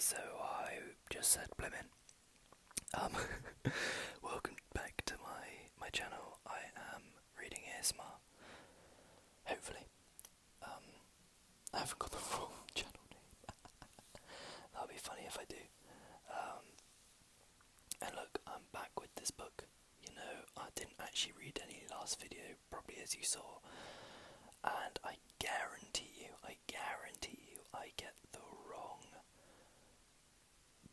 so I just said blimmin'. Um, welcome back to my channel. I am reading ASMR. Hopefully. I haven't got the wrong channel name. That'll be funny if I do. And look, I'm back with this book. You know, I didn't actually read any last video, probably as you saw. And I guarantee you, I get the wrong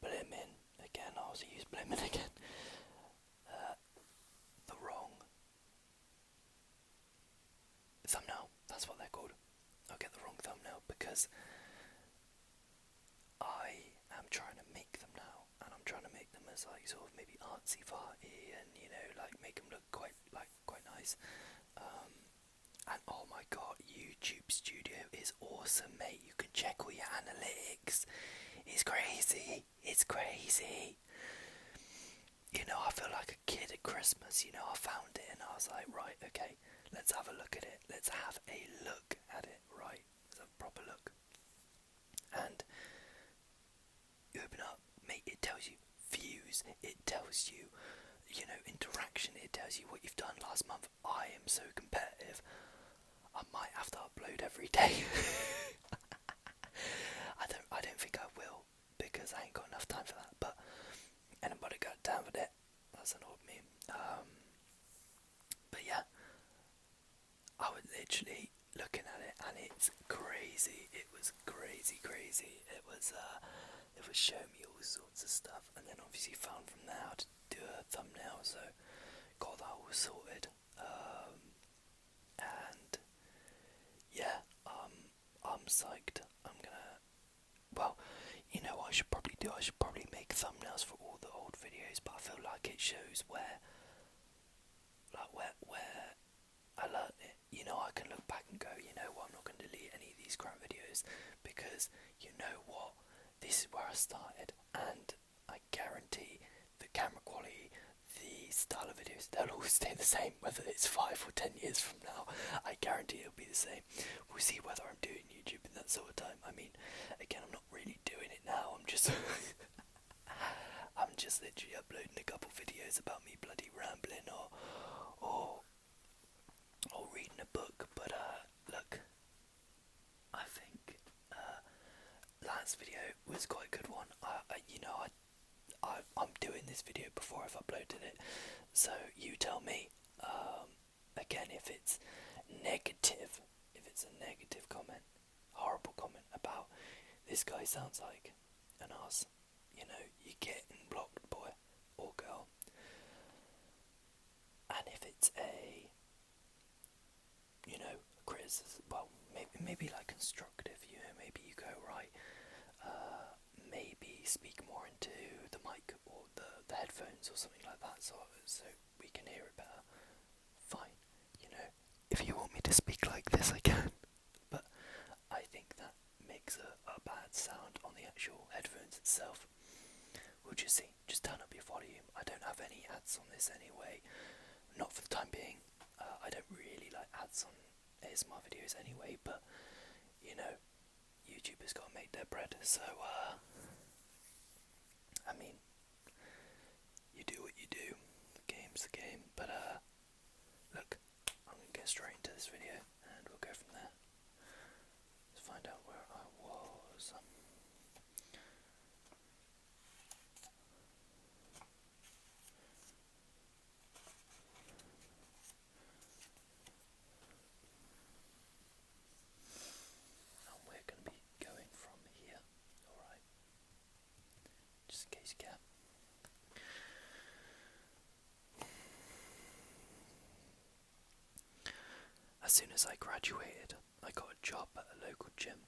blimmin' again. I'll use blimmin' again. The wrong thumbnail. That's what they're called. I'll get the wrong thumbnail because I am trying to make them now, and I'm trying to make them as like sort of maybe artsy farty, and you know, like make them look quite nice. And oh my god, YouTube Studio is awesome, mate. You can check all your analytics. It's crazy. It's crazy. You know, I feel like a kid at Christmas. You know, I found it and I was like, right, okay, let's have a look at it. Let's have a look at it, right? Let's have a proper look. And you open up, mate, it tells you views. It tells you, you know, interaction. It tells you what you've done last month. I am so competitive. I might have to upload every day. I don't think I will because I ain't got enough time for that. But anybody got time for that? That's an old meme. But yeah, I was literally looking at it and it's crazy. It was crazy. It was showing me all sorts of stuff, and then obviously found from there how to do a thumbnail. So got that all sorted. And yeah, I'm psyched. I'm gonna. Well, you know what I should probably do? I should probably make thumbnails for all the old videos, but I feel like it shows where I learned it. You know, I can look back and go, you know what, I'm not going to delete any of these crap videos because you know what, this is where I started, and I guarantee the camera quality, the style of videos, they'll all stay the same, whether it's 5 or 10 years from now. I guarantee it'll be the same. We'll see whether I'm doing YouTube in that sort of time. I mean, again, I'm not really doing it now. I'm just I'm just literally uploading a couple videos about me bloody rambling or reading a book. But look, I think last video was quite a good one. I'm doing this video before I've uploaded it, so you tell me. Again, if it's negative, if it's a negative comment, horrible comment about this guy sounds like an ass, you know, you're getting blocked, boy or girl. And if it's a, you know, criticism, well, maybe like constructive, you know, maybe you go, right, maybe speak more into the mic or the headphones or something like that, so we can hear it better. Fine, you know, if you want me to speak like this, I can, but I think that makes a bad sound on the actual headphones itself. We'll just see. Just turn up your volume. I don't have any ads on this anyway, not for the time being. I don't really like ads on ASMR videos anyway, but you know, YouTube has got to make their bread, so I mean, you do what you do. The game's the game, but look, I'm gonna get straight into this video and we'll go from there. Let's find out where I was. And we're gonna be going from here. Alright. Just in case you can. As soon as I graduated, I got a job at a local gym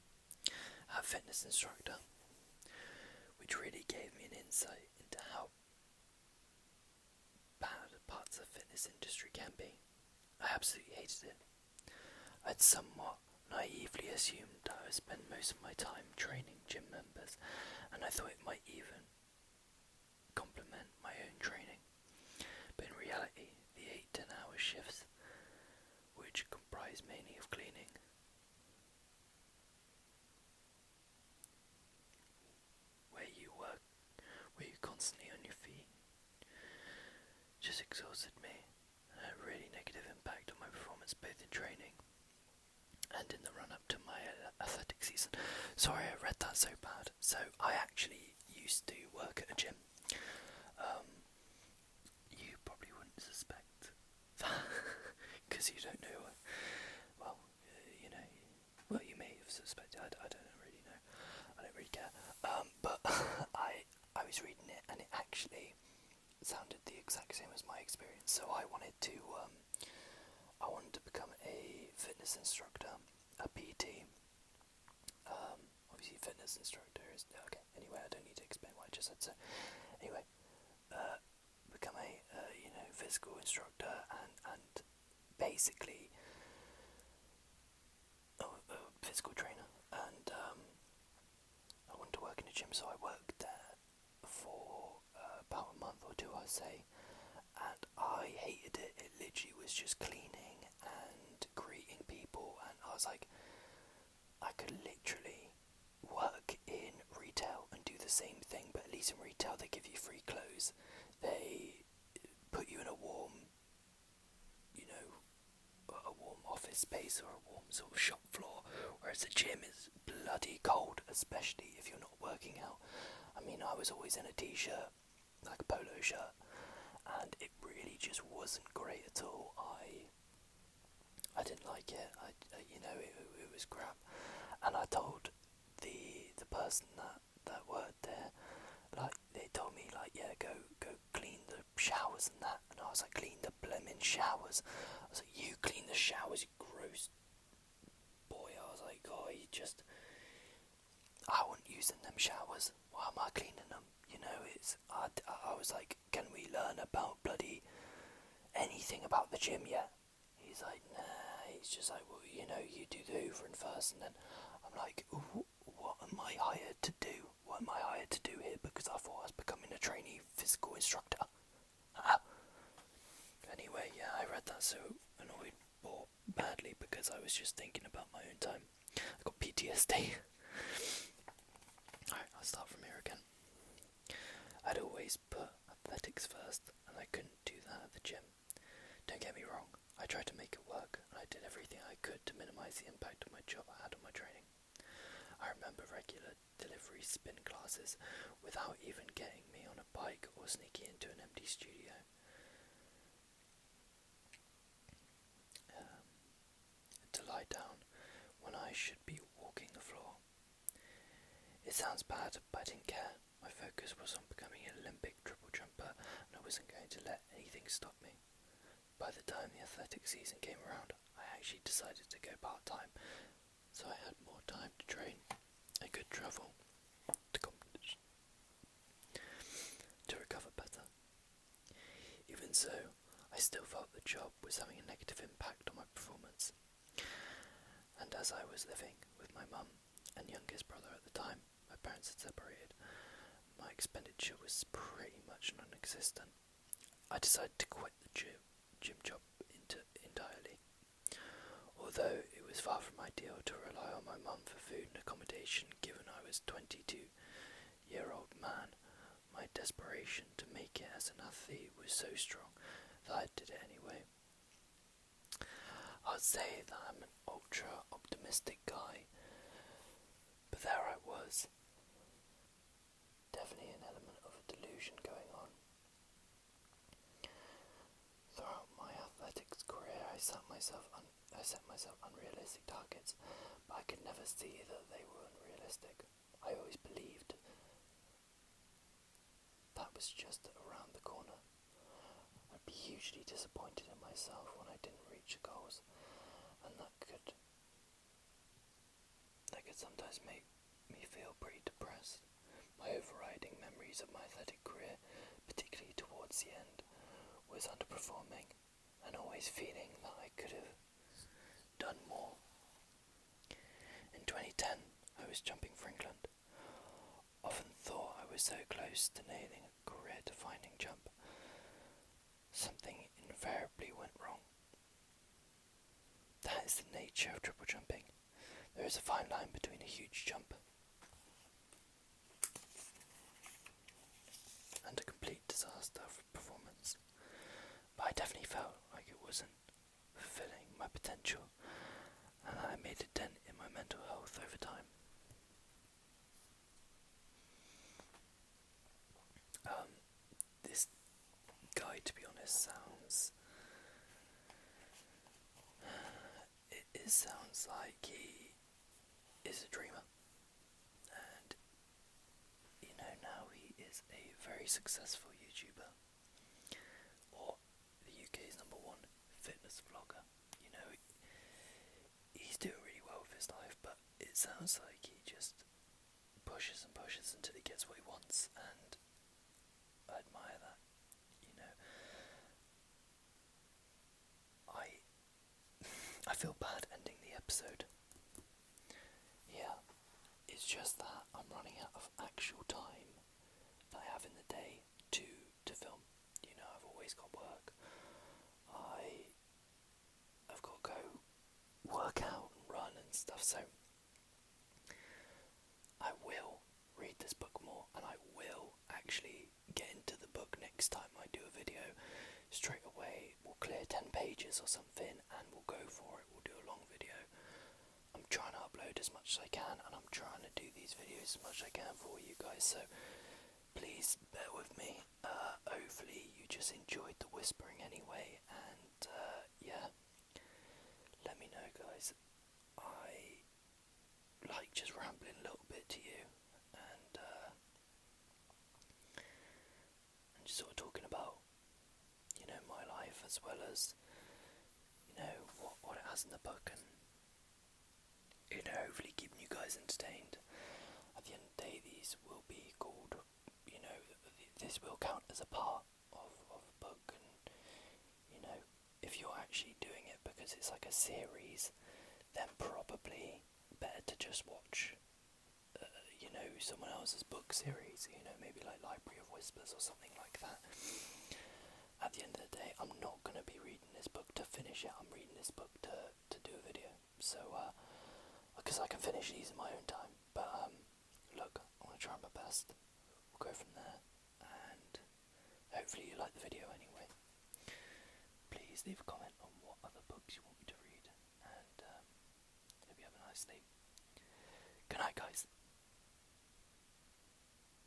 as a fitness instructor, which really gave me an insight into how bad parts of the fitness industry can be. I absolutely hated it. I'd somewhat naively assumed I would spend most of my time training gym members, and I thought it might even complement my own training. But in reality, the 8-10 hour shifts, which comprise mainly of cleaning, where just exhausted me and had a really negative impact on my performance both in training and in the run-up to my athletic season. Sorry, I read that so bad. So I actually used to work at a gym. You probably wouldn't suspect that because you don't know. Well, you know, well, you may have suspected. I don't really know. I don't really care. But I was reading it, and it actually sounded the exact same as my experience. So I wanted to become a fitness instructor, a PT. Obviously, fitness instructor is okay. Anyway, I don't need to explain what I just said. So anyway, become a physical instructor and basically a physical trainer. And I wanted to work in a gym, so I worked there for about a month or two, I'd say. And I hated it. It literally was just cleaning and greeting people, and I was like, I could literally work in retail and do the same thing, but at least in retail they give you free clothes. They put you in a warm office space or a warm sort of shop floor, whereas the gym is bloody cold, especially if you're not working out. I mean, I was always in a t-shirt, like a polo shirt, and it really just wasn't great at all. I didn't like it. It was crap. And I told the person that worked there, like, they told me, like, yeah, go clean the showers and that. And I was like, clean the blimmin' showers. I was like, you clean the showers, you gross boy. I was like, oh, I wasn't using them showers. Why am I cleaning them? I was like, can we learn about bloody anything about the gym yet? He's like, nah. He's just like, well, you do the hoovering first. And then I'm like, what am I hired to do? What am I hired to do here? Because I thought I was becoming a trainee physical instructor. Anyway, yeah, I read that so annoyed or badly because I was just thinking about my own time. I got PTSD. Alright, I'll start from here again. I'd always put athletics first, and I couldn't do that at the gym. Don't get me wrong, I tried to make it work, and I did everything I could to minimise the impact of my job I had on my training. I remember regular delivery spin classes without even getting me on a bike or sneaking into an empty studio. To lie down when I should be walking the floor. It sounds bad, but I didn't care. My focus was on becoming an Olympic triple jumper, and I wasn't going to let anything stop me. By the time the athletic season came around, I actually decided to go part-time, so I had more time to train and could travel to competition to recover better. Even so, I still felt the job was having a negative impact on my performance. And as I was living with my mum and youngest brother at the time, my parents had separated, my expenditure was pretty much non-existent. I decided to quit the gym job entirely. Although it was far from ideal to rely on my mum for food and accommodation given I was a 22-year-old man, my desperation to make it as an athlete was so strong that I did it anyway. I'd say that I'm an ultra optimistic guy, but there I was. Definitely an element of a delusion going on. Throughout my athletics career, I set myself unrealistic targets, but I could never see that they were unrealistic. I always believed that was just around the corner. I'd be hugely disappointed in myself when I didn't reach the goals, and that could sometimes make me feel pretty depressed. My overriding memories of my athletic career, particularly towards the end, was underperforming and always feeling that I could have done more. In 2010, I was jumping for England. Often thought I was so close to nailing a career-defining jump. Something invariably went wrong. That is the nature of triple jumping. There is a fine line between a huge jump and a complete disaster of performance. felt like it wasn't fulfilling my potential, and I made a dent in my mental health over time. This guy, to be honest, it sounds like he is a dreamer, and now he is a very successful YouTuber, or the UK's #1 fitness vlogger. He's doing really well with his life, but it sounds like he just pushes and pushes until he gets what he wants, and I admire that. I feel bad ending the episode. Yeah, it's just that I'm running out of actual time that I have in the day to film. I've always got work. I've got to go work out and run and stuff, so I will read this book more, and I will actually get into the book next time I do a video. Straight away, we'll clear 10 pages or something, and we'll go for it. We'll do a long video. I'm trying to upload as much as I can, and I'm trying to do these videos as much as I can for you guys, so please bear with me. Hopefully you just enjoyed the whispering anyway, and yeah, let me know, guys. I like just rambling a little bit to you, and just sort of talking about my life, as well as what it has in the book, and hopefully keeping you guys entertained. At the end of the day, these will be called, this will count as a part of a book, and if you're actually doing it because it's like a series, then probably better to just watch someone else's book series, maybe like Library of Whispers or something like that. At the end of the day, I'm not going to be reading this book to finish it. I'm reading this book to do a video, so because I can finish these in my own time. But look, I'm going to try my best. We'll go from there, and hopefully you like the video anyway. Please leave a comment on what other books you want me to read, and hope you have a nice sleep. Good night, guys.